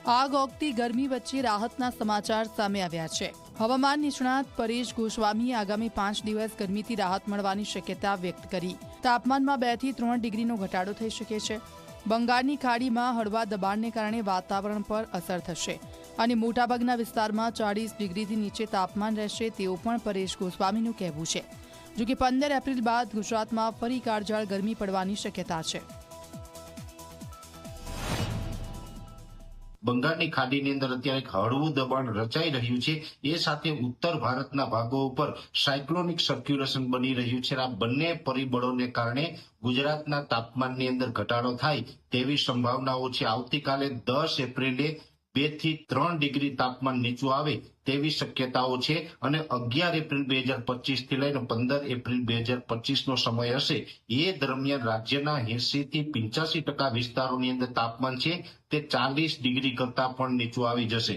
આગ ઓગતી ગરમી વચ્ચે રાહતના સમાચાર સામે આવ્યા છે। હવામાન નિષ્ણાત પરેશ ગોસ્વામીએ આગામી 5 દિવસ ગરમીથી રાહત મળવાની શક્યતા વ્યક્ત કરી। તાપમાનમાં 2 થી 3 ડિગ્રીનો ઘટાડો થઈ શકે છે। બંગાળની ખાડીમાં હળવા દબાણને કારણે વાતાવરણ પર અસર થશે અને મોટાભાગના વિસ્તારમાં 40 ડિગ્રીથી નીચે તાપમાન રહેશે તેવું પણ પરેશ ગોસ્વામીનું કહેવું છે। જો કે 15 એપ્રિલ બાદ ગુજરાતમાં ફરી કાળઝાળ ગરમી પડવાની શક્યતા છે। બંગાળની ખાડીની અંદર અત્યારે એક હળવું દબાણ રચાઈ રહ્યું છે। એ સાથે ઉત્તર ભારતના ભાગો ઉપર સાયક્લોનિક સર્ક્યુલેશન બની રહ્યું છે। આ બંને પરિબળોને કારણે ગુજરાતના તાપમાનની અંદર ઘટાડો થાય તેવી સંભાવનાઓ છે। આવતીકાલે 10 એપ્રિલે 2 થી 3 ડિગ્રી તાપમાન નીચું આવે તેવી શક્યતાઓ છે અને 11 એપ્રિલ 2025 થી લઈને 15 એપ્રિલ 2025 નો સમય હશે। એ દરમિયાન રાજ્યના 80 થી 85% વિસ્તારોની અંદર તાપમાન છે તે 40 ડિગ્રી કરતા પણ નીચું આવી જશે।